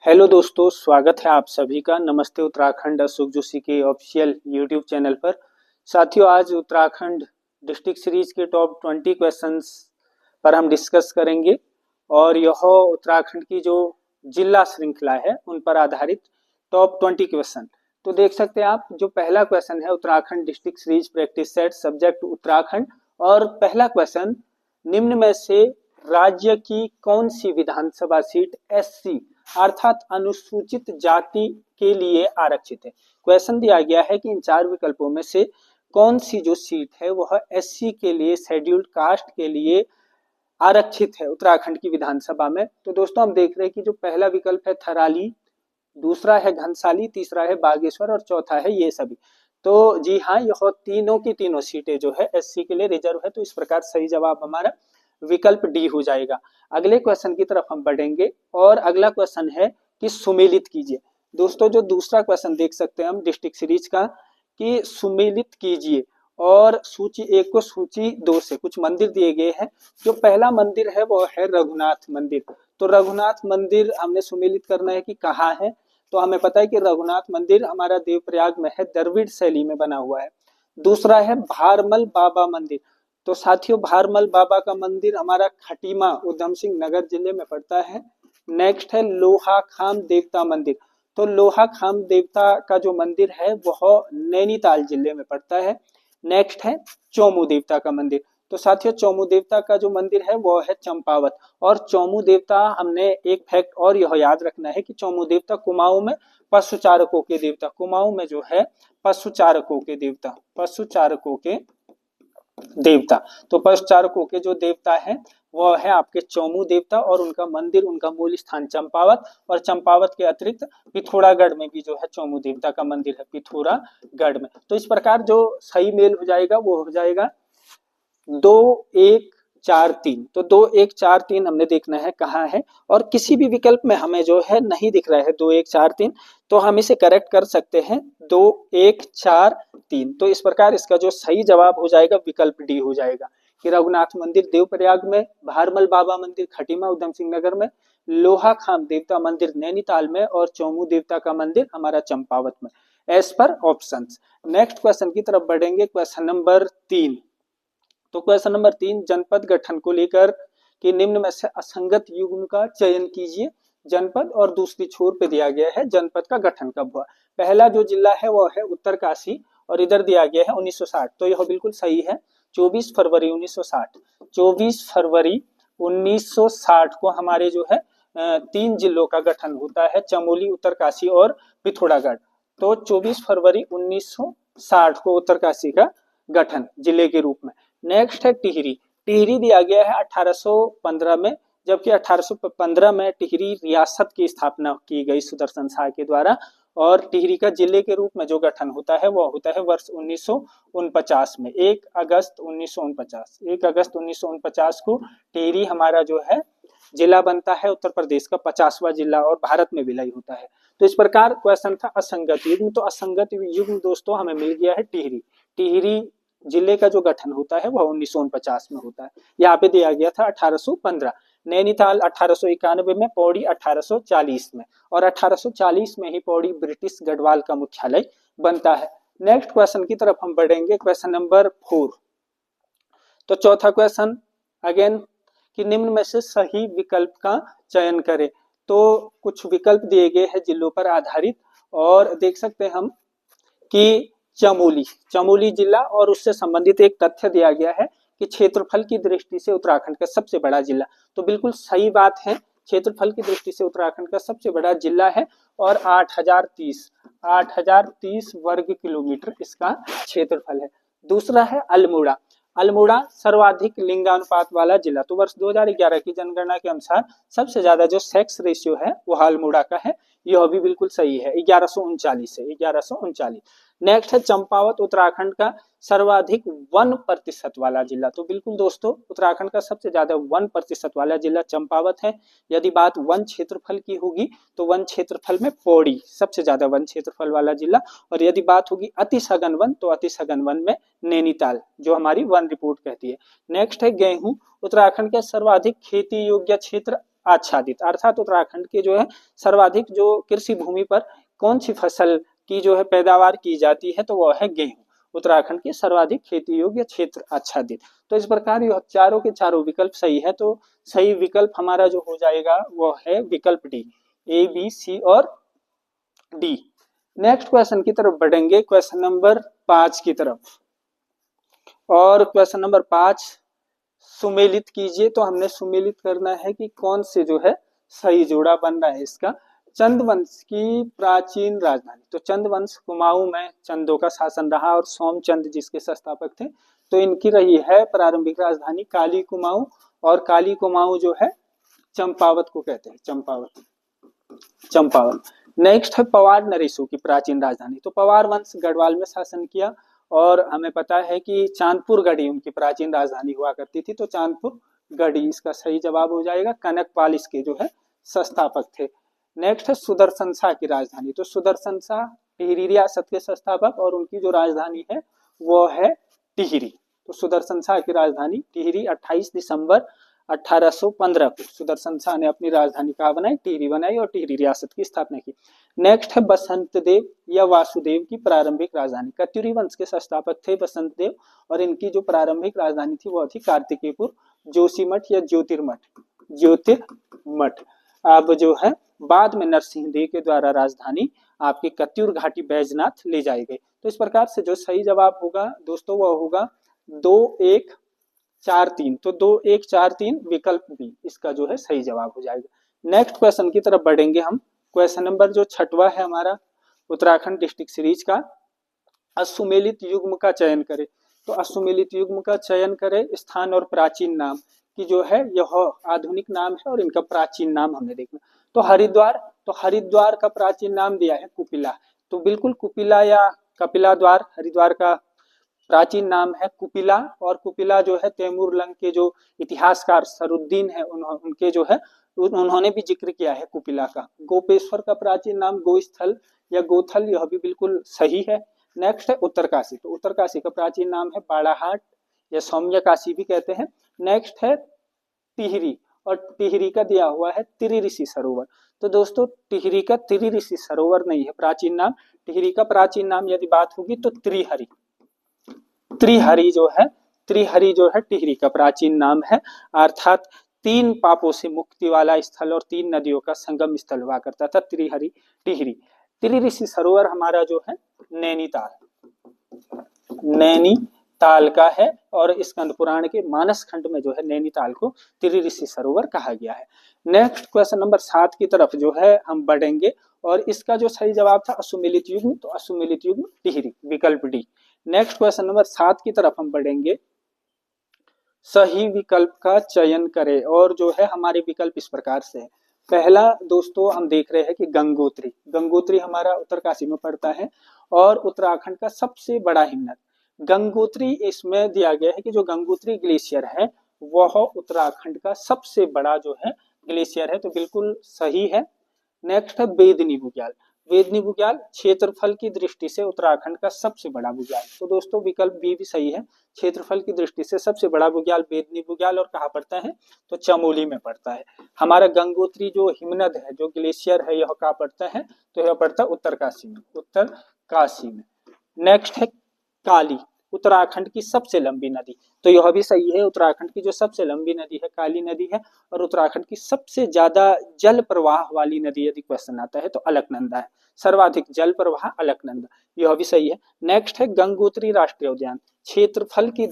Hello दोस्तों, स्वागत है आप सभी का। नमस्ते उत्तराखंड अशोक जोशी के ऑफिशियल यूट्यूब चैनल पर। साथियों, आज उत्तराखंड डिस्ट्रिक्ट सीरीज के टॉप 20 क्वेश्चंस पर हम डिस्कस करेंगे और यह उत्तराखंड की जो जिला श्रृंखला है उन पर आधारित टॉप 20 क्वेश्चन। तो देख सकते हैं आप, जो पहला क्वेश्चन है Uttarakhand district series practice set subject Uttarakhand. और पहला क्वेश्चन, निम्न में से राज्य की कौन सी विधानसभा सीट एससी अर्थात अनुसूचित जाति के लिए आरक्षित है। क्वेश्चन दिया गया है कि इन चार विकल्पों में से कौन सी जो सीट है वह एससी के लिए, शेड्यूल्ड कास्ट के लिए आरक्षित है उत्तराखंड की विधानसभा में। तो दोस्तों, हम देख रहे हैं कि जो पहला विकल्प है थराली, दूसरा है घनसाली, तीसरा है बागेश्वर और चौथा है ये सभी। तो जी हाँ, यह तीनों की तीनों सीटें जो है एससी के लिए रिजर्व है। तो इस प्रकार सही जवाब हमारा विकल्प डी हो जाएगा। अगले क्वेश्चन की तरफ हम बढ़ेंगे और अगला क्वेश्चन है कि सुमेलित कीजिए। दोस्तों, जो दूसरा क्वेश्चन देख सकते हैं हम डिस्ट्रिक्ट सीरीज का कि सुमेलित कीजिए, और सूची एक को सूची दो से कुछ मंदिर दिए गए हैं। जो पहला मंदिर है वो है रघुनाथ मंदिर। तो रघुनाथ मंदिर हमने सुमेलित करना है कि कहाँ है। तो हमें पता है कि रघुनाथ मंदिर हमारा देवप्रयाग में है, द्रविड़ शैली में बना हुआ है। दूसरा है भारमल बाबा मंदिर। तो साथियों, भारमल बाबा का मंदिर हमारा खटीमा उधम सिंह नगर जिले में पड़ता है। नेक्स्ट है लोहा खाम देवता मंदिर। तो लोहा खाम देवता का जो मंदिर है वह नैनीताल जिले में पड़ता है। नेक्स्ट है चौमू देवता का मंदिर। तो साथियों, चौमू देवता का जो मंदिर है वो है चंपावत। और चौमू देवता, हमने एक फैक्ट और यह याद रखना है कि चौमू देवता कुमाऊं में पशुचारकों के देवता, कुमाऊं में जो है पशुचारकों के देवता, पशुचारकों के देवता। तो पशुचारकों के जो देवता है वह है आपके चौमू देवता, और उनका मंदिर, उनका मूल स्थान चंपावत। और चंपावत के अतिरिक्त पिथौरागढ़ में भी जो है चौमू देवता का मंदिर है, पिथौरागढ़ में। तो इस प्रकार जो सही मेल हो जाएगा वो हो जाएगा 2 1 4 3। तो 2 1 4 3 हमने देखना है कहाँ है, और किसी भी विकल्प में हमें जो है नहीं दिख रहा है 2 1 4 3, तो हम इसे करेक्ट कर सकते हैं 2 1 4 3। तो इस प्रकार इसका जो सही जवाब हो जाएगा विकल्प डी हो जाएगा कि रघुनाथ मंदिर देवप्रयाग में, भारमल बाबा मंदिर खटीमा उधम सिंह नगर में, लोहा खाम देवता मंदिर नैनीताल में और चौमू देवता का मंदिर हमारा चंपावत में, as per options. Next question की तरफ बढ़ेंगे, क्वेश्चन नंबर 3। तो क्वेश्चन नंबर 3, जनपद गठन को लेकर कि निम्न में से असंगत युग्म का चयन कीजिए। जनपद और दूसरी छोर पे दिया गया है जनपद का गठन कब हुआ। पहला जो जिला है वो है उत्तरकाशी, और इधर दिया गया है 1960। तो यह बिल्कुल सही है, 24 फरवरी 1960। 24 फरवरी 1960 को हमारे जो है 3 जिलों का गठन होता है, चमोली, उत्तरकाशी और पिथौरागढ़। तो 24 फरवरी 1960 को उत्तरकाशी का गठन जिले के रूप में। नेक्स्ट है टिहरी। टिहरी दिया गया है 1815 में, जबकि 1815 में टिहरी रियासत की स्थापना की गई सुदर्शन शाह के द्वारा। और टिहरी का जिले के रूप में जो गठन होता है वह होता है वर्ष 1949 में, 1 अगस्त 1949। 1 अगस्त 1949 को टिहरी हमारा जो है जिला बनता है, उत्तर प्रदेश का 50वां जिला, और भारत में विलय होता है। तो इस प्रकार क्वेश्चन था असंगत युग्म। तो असंगत युग्म दोस्तों हमें मिल गया है टिहरी। टिहरी जिले का जो गठन होता है वह 1949 में होता है। यहाँ पे दिया गया था 1815। नैनीताल 1891 में, पौड़ी 1840 में, और 1840 में ही पौड़ी ब्रिटिश गढ़वाल का मुख्यालय बनता है। नेक्स्ट क्वेश्चन की तरफ हम बढ़ेंगे, क्वेश्चन नंबर 4। तो चौथा क्वेश्चन अगेन कि निम्न में से सही विकल्प का चयन करें। तो कुछ विकल्प दिए गए हैं जिलों पर आधारित, और देख सकते हैं हम कि चमोली जिला, और उससे संबंधित एक तथ्य दिया गया है कि क्षेत्रफल की दृष्टि से उत्तराखंड का सबसे बड़ा जिला। तो बिल्कुल सही बात है, क्षेत्रफल की दृष्टि से उत्तराखंड का सबसे बड़ा जिला है, और 8030 वर्ग किलोमीटर इसका क्षेत्रफल है। दूसरा है अल्मोड़ा। अल्मोड़ा सर्वाधिक लिंगानुपात वाला जिला। तो वर्ष 2011 की जनगणना के अनुसार सबसे ज्यादा जो सेक्स रेशियो है वह अल्मोड़ा का है। यह भी बिल्कुल सही है, 1139 है, 1139। नेक्स्ट है चंपावत, उत्तराखंड का सर्वाधिक 1% वाला जिला। तो बिल्कुल दोस्तों, उत्तराखंड का सबसे ज्यादा 1% वाला जिला चंपावत है। यदि बात वन क्षेत्रफल की होगी तो वन क्षेत्रफल में पौड़ी सबसे ज्यादा वन क्षेत्रफल वाला जिला, और यदि बात होगी अति सघन वन तो अति सघन वन में नैनीताल, जो हमारी वन रिपोर्ट कहती है। नेक्स्ट है गेहूं। उत्तराखंड के सर्वाधिक खेती योग्य क्षेत्र आच्छादित, अर्थात उत्तराखंड के जो है सर्वाधिक जो कृषि भूमि पर कौन सी फसल की जो है पैदावार की जाती है, तो वह है गेहूं। उत्तराखंड के सर्वाधिक खेती योग्य क्षेत्र आच्छादित। तो इस प्रकार यह चारों के चारों विकल्प सही है, तो सही विकल्प हमारा जो हो जाएगा वो है विकल्प डी, ए बी सी और डी। नेक्स्ट क्वेश्चन की तरफ बढ़ेंगे, क्वेश्चन नंबर 5 की तरफ। और क्वेश्चन नंबर 5 सुमेलित कीजिए। तो हमने सुमेलित करना है कि कौन से जो है सही जोड़ा बन रहा है इसका। चंद वंश की प्राचीन राजधानी, तो चंद वंश कुमाऊं में चंदों का शासन रहा और सोमचंद जिसके संस्थापक थे, तो इनकी रही है प्रारंभिक राजधानी काली कुमाऊं, और काली कुमाऊं जो है चंपावत को कहते हैं, चंपावत। नेक्स्ट है पवार नरेशों की प्राचीन राजधानी, तो पवार वंश गढ़वाल में शासन किया, और हमें पता है कि चांदपुर गढ़ी उनकी प्राचीन राजधानी हुआ करती थी, तो चांदपुर गढ़ी इसका सही जवाब हो जाएगा। कनकपाल इसके जो है संस्थापक थे। नेक्स्ट है सुदर्शन शाह की राजधानी, तो सुदर्शन शाह टिहरी रियासत के संस्थापक, और उनकी जो राजधानी है वो है टिहरी। तो सुदर्शन शाह की राजधानी टिहरी। 28 दिसंबर 1815 को सुदर्शन शाह ने अपनी राजधानी कहाँ बनाई, टिहरी बनाई, और टिहरी रियासत की स्थापना की। नेक्स्ट है बसंत देव या वासुदेव की प्रारंभिक राजधानी। कत्यूरी वंश के संस्थापक थे बसंत देव, और इनकी जो प्रारंभिक राजधानी थी वह थी कार्तिकेयपुर, जोशीमठ या ज्योतिर्मठ। अब जो है बाद में नरसिंह देव के द्वारा राजधानी आपकी कत्यूर घाटी बैजनाथ ले जाई गई। तो इस प्रकार से जो सही जवाब होगा दोस्तों वह होगा 2-1-4-3। तो 2-1-4-3 विकल्प बी इसका जो है सही जवाब हो जाएगा। नेक्स्ट क्वेश्चन की तरफ बढ़ेंगे हम। क्वेश्चन नंबर जो 6वां है हमारा उत्तराखंड डिस्ट्रिक्ट सीरीज का, असुमेलित युग्म का चयन करें। तो असुमेलित युग्म का चयन करें, स्थान और प्राचीन नाम की जो है यह आधुनिक नाम है, और इनका प्राचीन नाम हमें देखना। तो हरिद्वार का प्राचीन नाम दिया है कुपिला, तो बिल्कुल कुपिला या कपिला द्वार हरिद्वार का प्राचीन नाम है कुपिला। और कुपिला जो है तैमूर लंग के जो इतिहासकार सरुद्दीन है उनके जो है उन्होंने भी जिक्र किया है कुपिला का। गोपेश्वर का प्राचीन नाम गोस्थल या गोथल, यह भी बिल्कुल सही है। नेक्स्ट है उत्तरकाशी, तो उत्तरकाशी का प्राचीन नाम है बाड़ाहाट या सौम्य काशी भी कहते हैं। नेक्स्ट है टिहरी, और टिहरी का दिया हुआ है त्रिऋषि सरोवर। तो दोस्तों टिहरी का त्रिऋषि सरोवर नहीं है प्राचीन नाम, टिहरी का प्राचीन नाम यदि बात होगी तो त्रिहरि जो है टिहरी का प्राचीन नाम है, अर्थात 3 पापों से मुक्ति वाला स्थल और 3 नदियों का संगम स्थल हुआ करता था त्रिहरि टिहरी। त्रिऋषि सरोवर हमारा जो है नैनीताल का है, और स्कंद पुराण के मानस खंड में जो है नैनीताल को त्रिऋषि सरोवर कहा गया है। नेक्स्ट क्वेश्चन नंबर 7 की तरफ जो है हम बढ़ेंगे, और इसका जो सही जवाब था असुमेलित युग्म, तो असुमेलित युग्म टिहरी विकल्प डी। नेक्स्ट क्वेश्चन नंबर 7 की तरफ हम बढ़ेंगे, सही विकल्प का चयन करें। और जो है हमारे विकल्प इस प्रकार से है। पहला दोस्तों हम देख रहे हैं कि गंगोत्री हमारा उत्तरकाशी में पड़ता है, और उत्तराखंड का सबसे बड़ा हिमनद गंगोत्री। इसमें दिया गया है कि जो गंगोत्री ग्लेशियर है वह उत्तराखंड का सबसे बड़ा जो है ग्लेशियर है, तो बिल्कुल सही है। नेक्स्ट है बेदनी बुग्याल क्षेत्रफल की दृष्टि से उत्तराखंड का सबसे बड़ा बुग्याल। तो दोस्तों विकल्प बी भी सही है, क्षेत्रफल की दृष्टि से सबसे बड़ा बुग्याल बेदनी बुग्याल, और कहाँ पड़ता है तो चमोली में पड़ता है। हमारा गंगोत्री जो हिमनद है जो ग्लेशियर है यह कहाँ पड़ता है, तो यह पड़ता है उत्तरकाशी में। नेक्स्ट है काली, उत्तराखंड की सबसे लंबी नदी, तो यह भी सही है। उत्तराखंड की जो सबसे लंबी नदी है काली नदी है, और उत्तराखंड की सबसे ज्यादा जल प्रवाह वाली नदी यदि क्वेश्चन आता है तो अलकनंदा है, सर्वाधिक जल प्रवाह अलकनंदा, यह भी सही है। नेक्स्ट है गंगोत्री राष्ट्रीय उद्यान, क्षेत्रफल की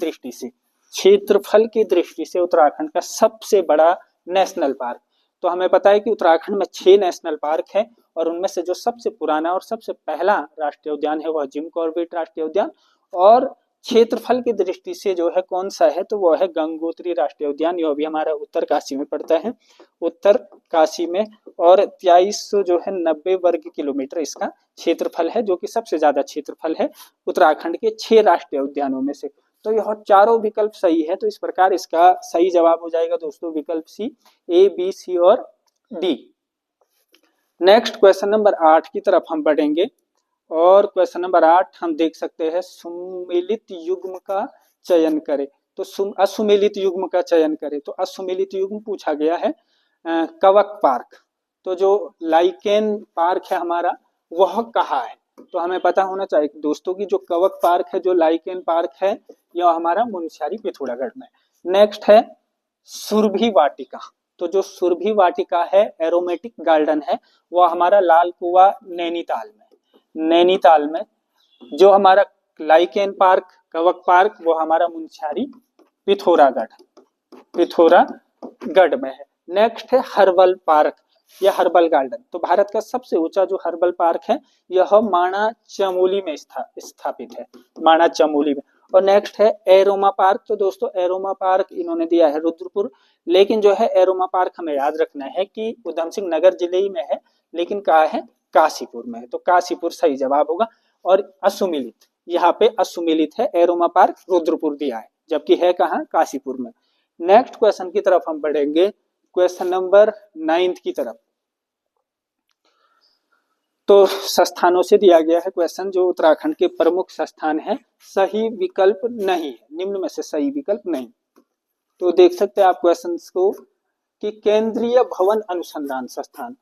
दृष्टि से उत्तराखंड का सबसे बड़ा नेशनल पार्क। तो हमें पता है कि उत्तराखंड में 6 नेशनल पार्क है, और उनमें से जो सबसे पुराना और सबसे पहला राष्ट्रीय उद्यान है वह जिम कॉर्बेट राष्ट्रीय उद्यान, और क्षेत्रफल की दृष्टि से जो है कौन सा है तो वह है गंगोत्री राष्ट्रीय उद्यान, यह भी हमारा उत्तरकाशी में पड़ता है, उत्तरकाशी में। और 2300 जो है 90 वर्ग किलोमीटर इसका क्षेत्रफल है, जो कि सबसे ज्यादा क्षेत्रफल है उत्तराखंड के 6 राष्ट्रीय उद्यानों में से। तो यह चारों विकल्प सही है, तो इस प्रकार इसका सही जवाब हो जाएगा दोस्तों विकल्प सी, ए बी सी और डी। नेक्स्ट क्वेश्चन नंबर 8 की तरफ हम बढ़ेंगे, और क्वेश्चन नंबर 8 हम देख सकते हैं सुमेलित युग्म का चयन करें। तो असुमेलित युग्म का चयन करें, तो असुमेलित युग्म पूछा गया है। कवक पार्क। तो जो लाइकेन पार्क है हमारा वह कहाँ है, तो हमें पता होना चाहिए दोस्तों की जो कवक पार्क है, जो लाइकेन पार्क है, यह हमारा मुनस्यारी पिथौरागढ़ में। नेक्स्ट है सुरभि वाटिका। तो जो सुरभि वाटिका है, एरोमेटिक गार्डन है, वह हमारा लाल कुआं नैनीताल में। नैनीताल में जो हमारा लाइकेन पार्क, कवक पार्क, वो हमारा मुनस्यारी पिथौरागढ़ में है। नेक्स्ट है हर्बल पार्क या हर्बल गार्डन। तो भारत का सबसे ऊंचा जो हर्बल पार्क है यह माणा चमोली में स्थापित है, माणा चमोली में। और नेक्स्ट है एरोमा पार्क। तो दोस्तों एरोमा पार्क इन्होंने दिया है रुद्रपुर, लेकिन जो है एरोमा पार्क हमें याद रखना है कि उधम सिंह नगर जिले ही में है, लेकिन कहा है काशीपुर में है, तो काशीपुर सही जवाब होगा। और असुमिलित, यहाँ पे असुमिलित है, एरोमा पार्क रुद्रपुर दिया है, जबकि है कहाँ, काशीपुर में। नेक्स्ट क्वेश्चन की तरफ हम बढ़ेंगे, क्वेश्चन नंबर 9 की तरफ। तो संस्थानों से दिया गया है क्वेश्चन, जो उत्तराखंड के प्रमुख संस्थान है, सही विकल्प नहीं है, निम्न में से सही विकल्प नहीं। तो देख सकते हैं आप क्वेश्चंस को कि केंद्रीय भवन अनुसंधान संस्थान,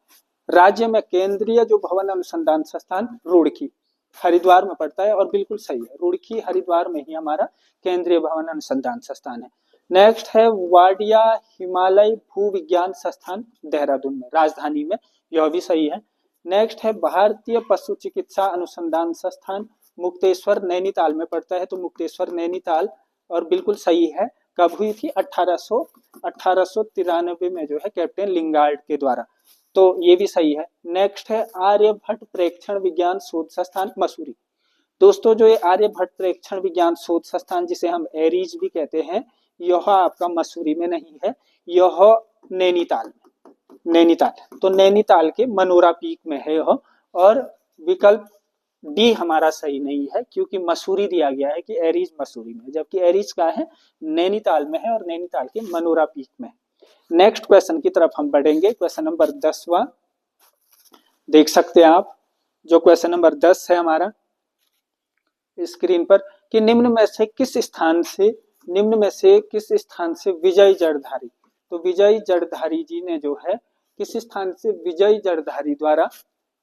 राज्य में केंद्रीय जो भवन अनुसंधान संस्थान रुड़की हरिद्वार में पड़ता है, और बिल्कुल सही है, रुड़की हरिद्वार में ही हमारा केंद्रीय भवन अनुसंधान संस्थान है। नेक्स्ट है वाडिया हिमालय भू विज्ञान संस्थान देहरादून में, राजधानी में, यह भी सही है। नेक्स्ट है भारतीय पशु चिकित्सा अनुसंधान संस्थान मुक्तेश्वर नैनीताल में पड़ता है, तो मुक्तेश्वर नैनीताल, और बिल्कुल सही है। कब हुई थी, 1893 में जो है कैप्टन लिंगार्ड के द्वारा, तो ये भी सही है। नेक्स्ट है आर्यभट्ट प्रेक्षण विज्ञान शोध संस्थान मसूरी। दोस्तों जो ये आर्यभट्ट प्रेक्षण विज्ञान शोध संस्थान, जिसे हम एरीज भी कहते हैं, यह आपका मसूरी में नहीं है, यह नैनीताल में, नैनीताल। तो नैनीताल के मनोरा पीक में है यह, और विकल्प डी हमारा सही नहीं है, क्योंकि मसूरी दिया गया है कि एरीज मसूरी में, जबकि एरीज का है नैनीताल में है, और नैनीताल के मनोरा पीक में। नेक्स्ट क्वेश्चन की तरफ हम बढ़ेंगे, क्वेश्चन नंबर 10वां देख सकते हैं आप, जो क्वेश्चन नंबर 10 है हमारा स्क्रीन पर, कि निम्न में से किस स्थान से विजय जड़धारी, तो विजय जड़धारी जी ने जो है किस स्थान से विजय जड़धारी द्वारा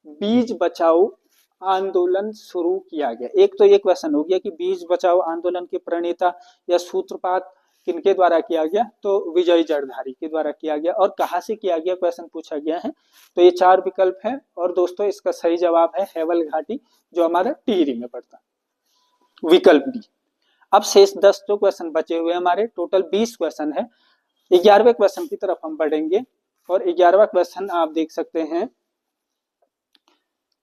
बीज बचाओ आंदोलन शुरू किया गया। एक तो ये क्वेश्चन हो गया कि बीज बचाओ आंदोलन के प्रणेता या सूत्रपात किनके द्वारा किया गया, तो विजय जड़धारी के द्वारा किया गया। और कहाँ से किया गया क्वेश्चन पूछा गया है, तो ये 4 विकल्प है, और दोस्तों इसका सही जवाब है हेवल घाटी, जो हमारा टिहरी में पड़ता है, विकल्प डी। अब शेष 10 जो क्वेश्चन बचे हुए हमारे, टोटल 20 क्वेश्चन है। 11वें क्वेश्चन की तरफ हम बढ़ेंगे, और 11वां क्वेश्चन आप देख सकते हैं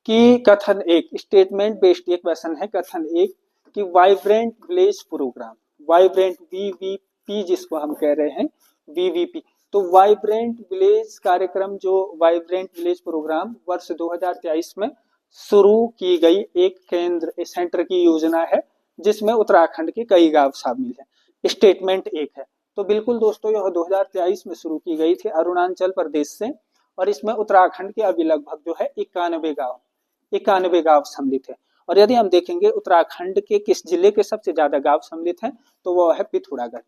कि कथन 1 स्टेटमेंट बेस्ड ये क्वेश्चन है। कथन 1 कि vibrant village programme, vibrant VVP जिसको हम कह रहे हैं, वीवीपी, तो वाइब्रेंट विलेज कार्यक्रम, जो वाइब्रेंट विलेज प्रोग्राम वर्ष 2023 में शुरू की गई एक केंद्र सेंटर की योजना है, जिसमें उत्तराखंड के कई गांव शामिल है। स्टेटमेंट 1 है, तो बिल्कुल दोस्तों यह 2023 में शुरू की गई थी अरुणाचल प्रदेश से, और इसमें उत्तराखंड के अभी लगभग जो है 91 गांव सम्मिलित है। और यदि हम देखेंगे उत्तराखंड के किस जिले के सबसे ज्यादा गांव सम्मिलित हैं, तो वह है पिथौरागढ़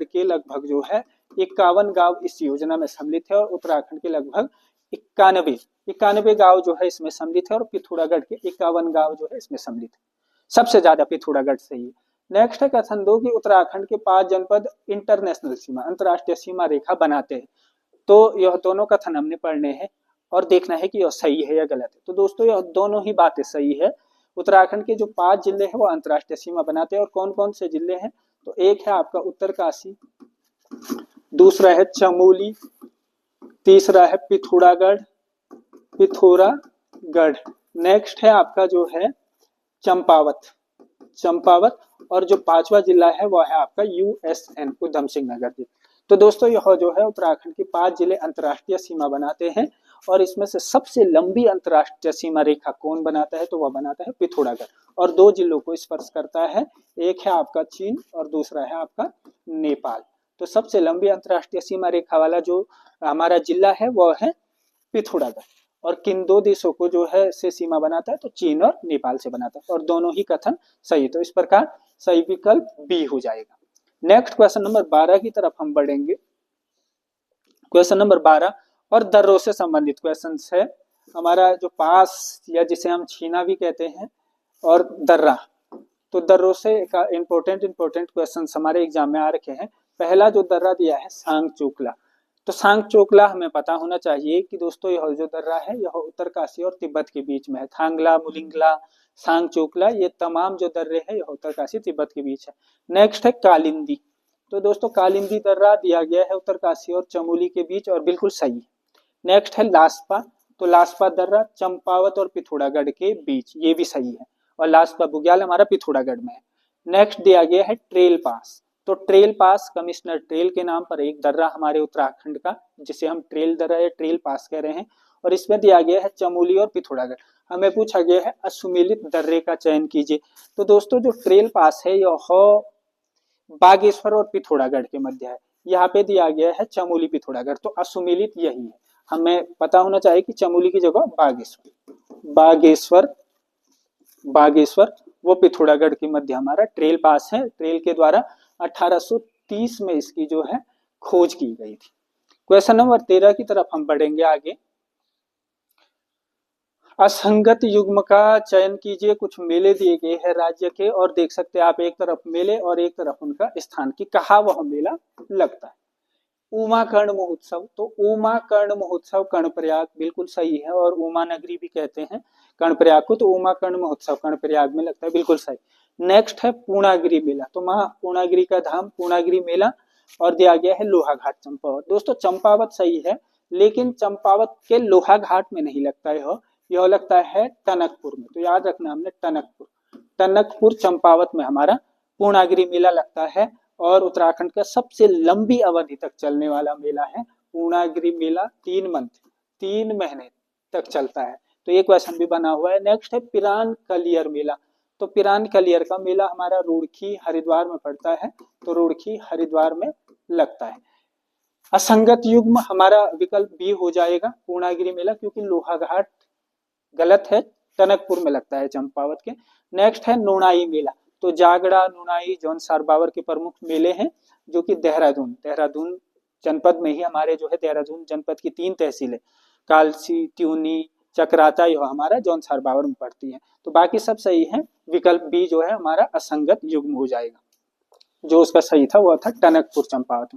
के लगभग जो है 51 गांव इस योजना में सम्मिलित है, और उत्तराखंड के लगभग 91 गांव जो है इसमें सम्मिलित है, और पिथौरागढ़ के 51 गांव जो है इसमें सम्मिलित है, सबसे ज्यादा पिथौरागढ़ से ही। नेक्स्ट है कथन 2 कि उत्तराखंड के 5 जनपद इंटरनेशनल सीमा, अंतरराष्ट्रीय सीमा रेखा बनाते हैं। तो यह दोनों कथन हमने पढ़ने हैं और देखना है कि यह सही है या गलत है। तो दोस्तों यह दोनों ही बातें सही है। उत्तराखंड के जो 5 जिले हैं वो अंतरराष्ट्रीय सीमा बनाते हैं, और कौन कौन से जिले हैं, तो एक है आपका उत्तरकाशी, दूसरा है चमोली, तीसरा है पिथौरागढ़, नेक्स्ट है आपका जो है चंपावत, और जो 5वां जिला है वह है आपका यूएसएन उधम सिंह नगर जिला। तो दोस्तों यह जो है उत्तराखंड के 5 जिले अंतरराष्ट्रीय सीमा बनाते हैं, और इसमें से सबसे लंबी अंतरराष्ट्रीय सीमा रेखा कौन बनाता है, तो वह बनाता है पिथौरागढ़, और 2 जिलों को स्पर्श करता है, एक है आपका चीन और दूसरा है आपका नेपाल। तो सबसे लंबी अंतरराष्ट्रीय सीमा रेखा वाला जो हमारा जिला है वह है पिथौरागढ़, और किन 2 देशों को जो है से सीमा बनाता है, तो चीन और नेपाल से बनाता है, और दोनों ही कथन सही। तो इस प्रकार सही विकल्प बी हो जाएगा। नेक्स्ट क्वेश्चन नंबर 12 की तरफ हम बढ़ेंगे। क्वेश्चन नंबर 12 और दर्रों से संबंधित क्वेश्चन है हमारा, जो पास या जिसे हम छीना भी कहते हैं और दर्रा। तो दर्रों से इंपॉर्टेंट क्वेश्चन हमारे एग्जाम में आ रखे हैं। पहला जो दर्रा दिया है सांग चोकला। तो सांग चोकला हमें पता होना चाहिए कि दोस्तों यह जो दर्रा है यह उत्तरकाशी और तिब्बत के बीच में है। थांगला, मुलिंगला, सांग चोकला, ये तमाम जो दर्रे हैं यह उत्तरकाशी तिब्बत के बीच है। नेक्स्ट है कालिंदी। तो दोस्तों कालिंदी दर्रा दिया गया है उत्तरकाशी और चमोली के बीच और बिल्कुल सही है। नेक्स्ट है लास्पा। तो लास्पा दर्रा चंपावत और पिथौरागढ़ के बीच, ये भी सही है। और लास्पा बुग्याल हमारा पिथौरागढ़ में है। नेक्स्ट दिया गया है ट्रेल पास। तो ट्रेल पास कमिश्नर ट्रेल के नाम पर एक दर्रा हमारे उत्तराखंड का, जिसे हम ट्रेल दर्रा या ट्रेल पास कह रहे हैं। और इसमें दिया गया है चमोली और पिथौरागढ़। हमें पूछा गया है असुमेलित दर्रे का चयन कीजिए। तो दोस्तों जो ट्रेल पास है यह बागेश्वर और पिथौरागढ़ के मध्य है। यहाँ पे दिया गया है चमोली पिथौरागढ़, तो असुमेलित यही है। हमें पता होना चाहिए कि चमोली की जगह बागेश्वर वो पिथौरागढ़ के मध्य हमारा ट्रेल पास है। ट्रेल के द्वारा 1830 में इसकी जो है खोज की गई थी। क्वेश्चन नंबर 13 की तरफ हम बढ़ेंगे आगे। असंगत युग्म का चयन कीजिए। कुछ मेले दिए गए हैं राज्य के और देख सकते हैं आप एक तरफ मेले और एक तरफ उनका स्थान की कहा वह मेला लगता है। उमा कर्ण महोत्सव। तो उमा कर्ण महोत्सव कर्णप्रयाग, बिल्कुल सही है। और उमा नगरी भी कहते हैं कर्णप्रयाग को, तो उमा कर्ण महोत्सव कर्णप्रयाग में लगता है, बिल्कुल सही। नेक्स्ट है पूर्णागिरी मेला। तो मां पूर्णागिरी का धाम पूर्णागिरी मेला। और दिया गया है लोहाघाट चंपावत। दोस्तों चंपावत सही है, लेकिन चंपावत के लोहाघाट में नहीं लगता है, यह लगता है टनकपुर में। तो याद रखना हमने टनकपुर चंपावत में हमारा पूर्णागिरी मेला लगता है। और उत्तराखंड का सबसे लंबी अवधि तक चलने वाला मेला है पूर्णागिरी मेला। 3 महीने तक चलता है। तो ये क्वेश्चन भी बना हुआ है। नेक्स्ट है पिरान कलियर मेला। तो पिरान कलियर का मेला हमारा रुड़की हरिद्वार में पड़ता है, तो रुड़की हरिद्वार में लगता है। असंगत युग्म हमारा विकल्प बी हो जाएगा पूर्णागिरी मेला, क्योंकि लोहाघाट गलत है, टनकपुर में लगता है चंपावत के। नेक्स्ट है नोनाई मेला। तो जागड़ा, नोनाई, जौनसार बावर के प्रमुख मेले हैं, जो कि देहरादून जनपद में ही हमारे जो है देहरादून जनपद की 3 तहसीलें कालसी, त्यूनी, चक्राता, यह हमारा जौनसार बावर में पड़ती है। तो बाकी सब सही है। विकल्प बी जो है हमारा असंगत युग्म हो जाएगा। जो उसका सही था वह था Tanakpur Champawat.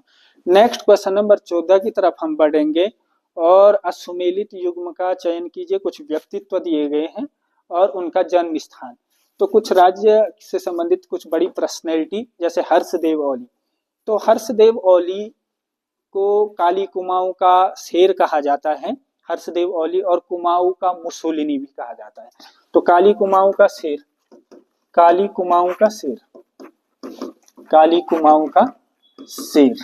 Next question number 14 की तरफ हम बढ़ेंगे। और असुमेलित युग्म का चयन कीजिए। कुछ व्यक्तित्व दिए गए हैं और उनका जन्म स्थान। तो कुछ राज्य से संबंधित कुछ बड़ी पर्सनैलिटी, जैसे हर्षदेव ओली। तो हर्षदेव ओली को काली कुमाऊं का शेर कहा जाता है। हर्षदेव ओली और कुमाऊं का मुसोलिनी भी कहा जाता है। तो काली कुमाऊं का शेर।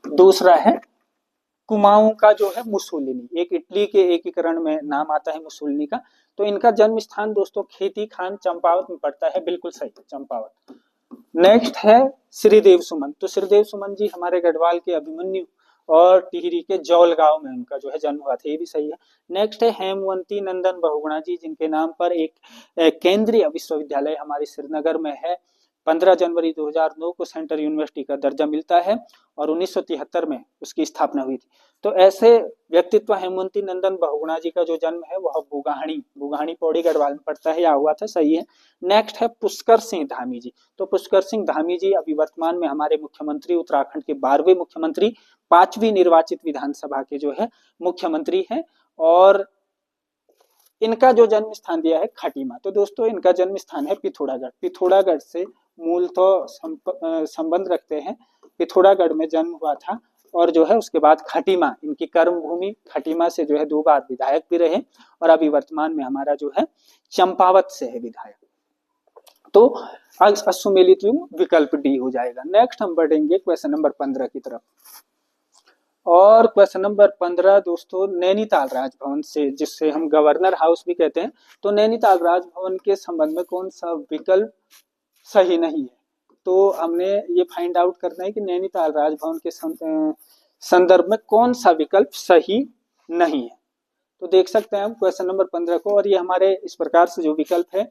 दूसरा है कुमाऊं का जो है मुसोलिनी, एक इटली के एकीकरण में नाम आता है मुसोलिनी का। तो इनका जन्म स्थान दोस्तों खेती खान चंपावत में पड़ता है, बिल्कुल सही, चंपावत। नेक्स्ट है श्रीदेव सुमन। तो श्रीदेव सुमन जी हमारे गढ़वाल के अभिमन्यु और टिहरी के जौल गांव में उनका जो है जन्म हुआ था, ये भी सही है। नेक्स्ट है हेमवंती नंदन बहुगुणा जी, जिनके नाम पर एक केंद्रीय विश्वविद्यालय हमारे श्रीनगर में है। 15 जनवरी 2009 को सेंट्रल यूनिवर्सिटी का दर्जा मिलता है और 1973 में उसकी स्थापना हुई थी। तो ऐसे व्यक्तित्व हेमवंती नंदन बहुगुणा जी का जो जन्म है वह बुगाहणी पौड़ी गढ़वाल में पड़ता है, या हुआ था, सही है। नेक्स्ट है पुष्कर सिंह धामी जी। तो पुष्कर सिंह धामी जी अभी वर्तमान में हमारे मुख्यमंत्री, उत्तराखंड के 12वें मुख्यमंत्री, 5वीं निर्वाचित विधानसभा के जो है मुख्यमंत्री हैं। और इनका जो जन्म स्थान दिया है खटीमा। तो दोस्तों इनका जन्म स्थान है पिथौरागढ़ से मूल तो संबंध रखते हैं। पिथौरागढ़ में जन्म हुआ था और जो है उसके बाद खटीमा, इनकी कर्म भूमि खटीमा से जो है 2 बार विधायक भी रहे। और अभी वर्तमान में हमारा जो है चंपावत से है विधायक। तो असुमेलित युग्म विकल्प डी हो जाएगा। नेक्स्ट हम बढ़ेंगे क्वेश्चन नंबर 15 की तरफ। और क्वेश्चन नंबर 15 दोस्तों नैनीताल राजभवन से, जिससे हम गवर्नर हाउस भी कहते हैं, तो नैनीताल राजभवन के संबंध में कौन सा विकल्प सही नहीं है। तो हमने ये फाइंड आउट करना है कि नैनीताल राजभवन के संदर्भ में कौन सा विकल्प सही नहीं है। तो देख सकते हैं हम क्वेश्चन नंबर 15 को, और ये हमारे इस प्रकार से जो विकल्प है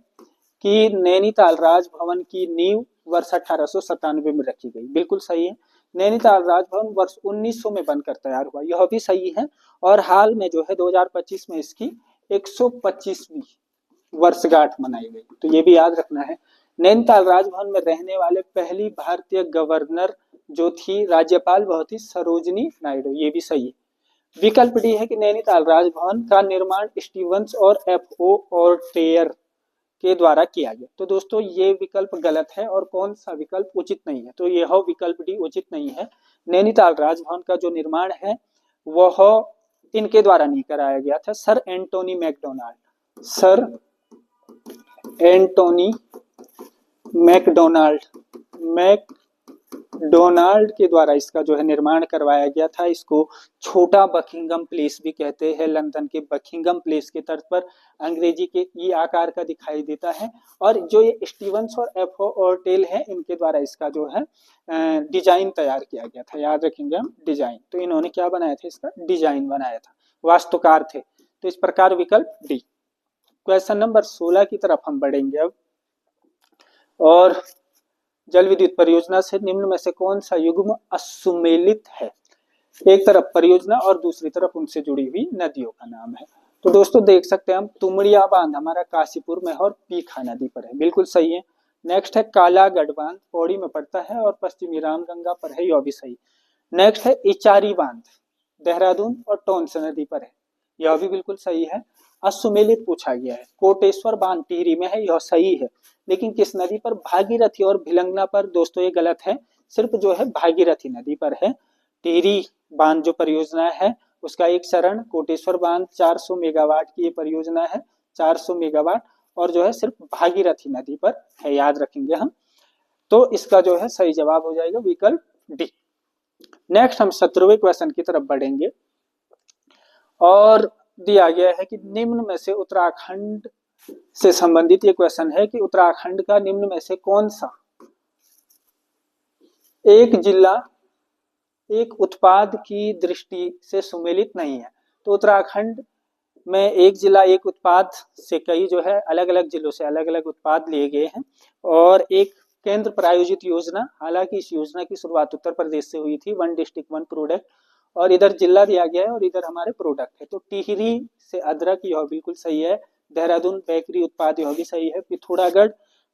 कि नैनीताल राजभवन की नींव वर्ष 1897 में रखी गई, बिल्कुल सही है। नैनीताल राजभवन वर्ष 1900 में बनकर तैयार हुआ, यह भी सही है। और हाल में जो है 2025 में इसकी 125वीं वर्षगांठ मनाई गई, तो ये भी याद रखना है। नैनीताल राजभवन में रहने वाले पहली भारतीय गवर्नर जो थी राज्यपाल, वह थी सरोजिनी नायडू, ये भी सही है। विकल्प डी है कि नैनीताल राजभवन का निर्माण स्टीवंस और F.O. ऑर्टेयर के द्वारा किया गया। तो दोस्तों ये विकल्प गलत है और कौन सा विकल्प उचित नहीं है, तो यह विकल्प डी उचित नहीं है। नैनीताल राजभवन का जो निर्माण है वह इनके द्वारा नहीं कराया गया था, sir Antony Macdonald, sir Antony Macdonald के द्वारा इसका जो है निर्माण करवाया गया था। इसको छोटा बकिंगम प्लेस भी कहते हैं, लंदन के बकिंगम प्लेस के तर्ज पर अंग्रेजी के ई आकार का दिखाई देता है। और जो ये स्टीवंस और F.O. ऑर्टेल है, इनके द्वारा इसका जो है डिजाइन तैयार किया गया था, याद रखेंगे हम डिजाइन। तो इन्होंने क्या बनाया था, इसका डिजाइन बनाया था, वास्तुकार थे। तो इस प्रकार विकल्प डी। क्वेश्चन नंबर 16 की तरफ हम बढ़ेंगे अब। और जल विद्युत परियोजना से निम्न में से कौन सा युग्म असुमेलित है? एक तरफ परियोजना और दूसरी तरफ उनसे जुड़ी हुई नदियों का नाम है। तो दोस्तों देख सकते हैं हम, तुमड़िया बांध हमारा काशीपुर में और पीखा नदी पर है, बिल्कुल सही है। नेक्स्ट है कालागढ़ बांध, पौड़ी में पड़ता है और पश्चिमी रामगंगा पर है, यह भी सही। नेक्स्ट है इचारी बांध, देहरादून और टोंस नदी पर है, यह भी बिल्कुल सही है। असुमेलित पूछा गया है, कोटेश्वर बांध टिहरी में है, यह सही है। लेकिन किस नदी पर? भागीरथी और भिलंगना पर। दोस्तों ये गलत है, सिर्फ जो है भागीरथी नदी पर है। टिहरी बांध जो परियोजना है उसका एक चरण कोटेश्वर बांध 400 मेगावाट की ये परियोजना है, 400 मेगावाट, और जो है सिर्फ भागीरथी नदी पर है, याद रखेंगे हम। तो इसका जो है सही जवाब हो जाएगा विकल्प डी। नेक्स्ट हम 17वें क्वेश्चन की तरफ बढ़ेंगे और दिया गया है कि निम्न में से उत्तराखंड से संबंधित ये क्वेश्चन है कि उत्तराखंड का निम्न में से कौन सा एक जिला एक उत्पाद की दृष्टि से सुमेलित नहीं है? तो उत्तराखंड में एक जिला एक उत्पाद से कई जो है अलग अलग जिलों से अलग अलग उत्पाद लिए गए हैं और एक केंद्र प्रायोजित योजना, हालांकि इस योजना की शुरुआत उत्तर प्रदेश से हुई थी, 1 डिस्ट्रिक्ट 1 प्रोडक्ट, और इधर जिला दिया गया है और इधर हमारे प्रोडक्ट है। तो टिहरी से अदरक, यह बिल्कुल सही है। देहरादून बेकरी उत्पाद, यह भी सही है। पिथौरागढ़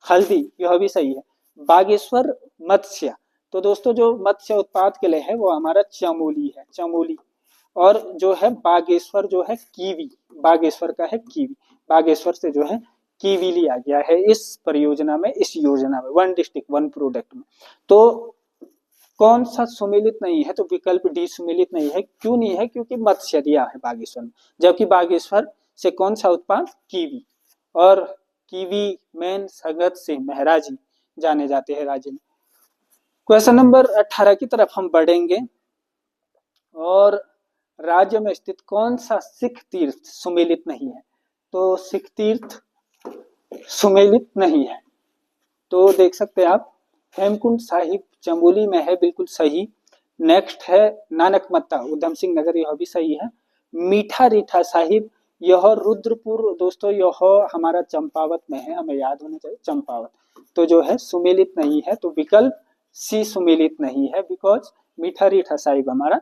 हल्दी, यह भी सही है। बागेश्वर मत्स्य, तो दोस्तों जो मत्स्य उत्पाद के लिए है वो हमारा चमोली है, चमोली। और जो है बागेश्वर जो है कीवी, बागेश्वर का है कीवी, बागेश्वर से जो है कीवी लिया गया है इस परियोजना में, इस योजना में, 1 डिस्ट्रिक्ट 1 प्रोडक्ट में। तो कौन सा सुमेलित नहीं है? तो विकल्प डी सुमेलित नहीं है। क्यों नहीं है? क्योंकि मत्स्य दिया है बागेश्वर में, जबकि बागेश्वर से कौन सा उत्पाद? कीवी। और कीवी मेन सगत से महराजी जाने जाते हैं राज्य में। क्वेश्चन नंबर 18 की तरफ हम बढ़ेंगे और राज्य में स्थित कौन सा सिख तीर्थ सुमेलित नहीं है? तो सिख तीर्थ सुमेलित नहीं है, तो देख सकते हैं आप, हेमकुंड साहिब चमोली में है, बिल्कुल सही। नेक्स्ट है नानकमत्ता उधम सिंह नगर, यह भी सही है। मीठा रीठा साहिब, यह रुद्रपुर, दोस्तों यह हमारा चंपावत में है, हमें याद होना चाहिए चंपावत। तो जो है सुमेलित नहीं है, तो विकल्प सी सुमेलित नहीं है, बिकॉज मीठा रीठा साहिब हमारा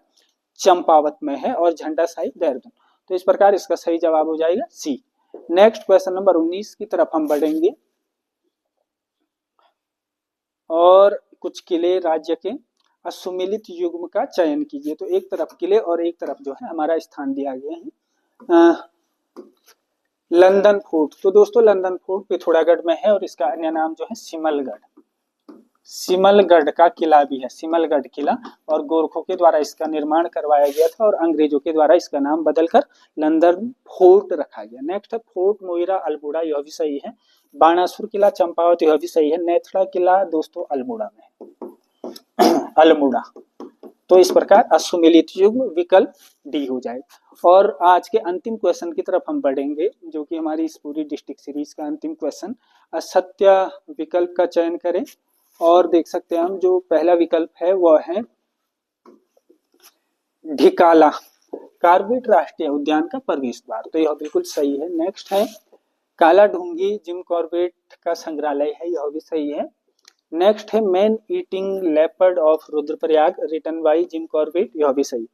चंपावत में है और झंडा साहिब देहरादून। तो इस प्रकार इसका सही जवाब हो जाएगा सी। नेक्स्ट क्वेश्चन नंबर 19 की तरफ हम बढ़ेंगे और कुछ किले राज्य के असुमेलित युग्म का चयन कीजिए। तो एक तरफ किले और एक तरफ जो है हमारा स्थान दिया गया है लंदन फोर्ट। तो दोस्तों लंदन फोर्ट पिथौरागढ़ में है और इसका अन्य नाम जो है सिमलगढ़, सिमलगढ़ का किला भी है, सिमलगढ़ किला। और गोरखों के द्वारा इसका निर्माण करवाया गया था और अंग्रेजों के द्वारा इसका नाम बदलकर लंदन फोर्ट रखा गया। नेक्स्ट है फोर्ट मोइरा अल्मोड़ा, यह भी सही है। बाणासुर किला चंपावत, यह भी सही है। नेथड़ा किला दोस्तों अल्मोड़ा में है अल्मोड़ा। तो इस प्रकार असुमेलित युग्म विकल्प डी हो जाएगा। और आज के अंतिम क्वेश्चन की तरफ हम बढ़ेंगे, जो कि हमारी इस पूरी डिस्ट्रिक्ट सीरीज का अंतिम क्वेश्चन। असत्य विकल्प का चयन करें और देख सकते हैं हम, जो पहला विकल्प है वह है ढिकाला कार्बेट राष्ट्रीय उद्यान का प्रवेश द्वार, तो यह बिल्कुल सही है। नेक्स्ट है काला ढूंगी जिम कॉर्बेट का संग्रहालय है, यह भी सही है। नेक्स्ट है man eating leopard of Rudraprayag written by Jim Corbett, यह भी सही।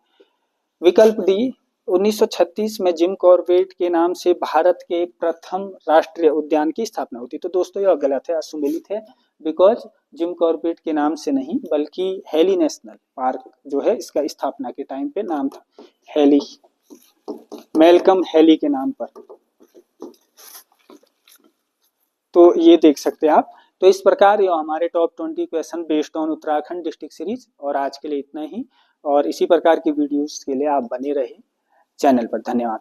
विकल्प डी, 1936 में जिम कॉर्बेट के नाम से भारत के प्रथम राष्ट्रीय उद्यान की स्थापना हुई थी। तो दोस्तों यह गलत है, असुमेलित है, बिकॉज जिम कॉर्बेट के नाम से नहीं बल्कि हेली नेशनल पार्क जो है इसका स्थापना के टाइम पे नाम था हेली, मेलकम हेली के नाम पर। तो ये देख सकते हैं आप। तो इस प्रकार ये हमारे top 20 question based on Uttarakhand district series, और आज के लिए इतना ही। और इसी प्रकार की वीडियोस के लिए आप बने रहे चैनल पर। धन्यवाद।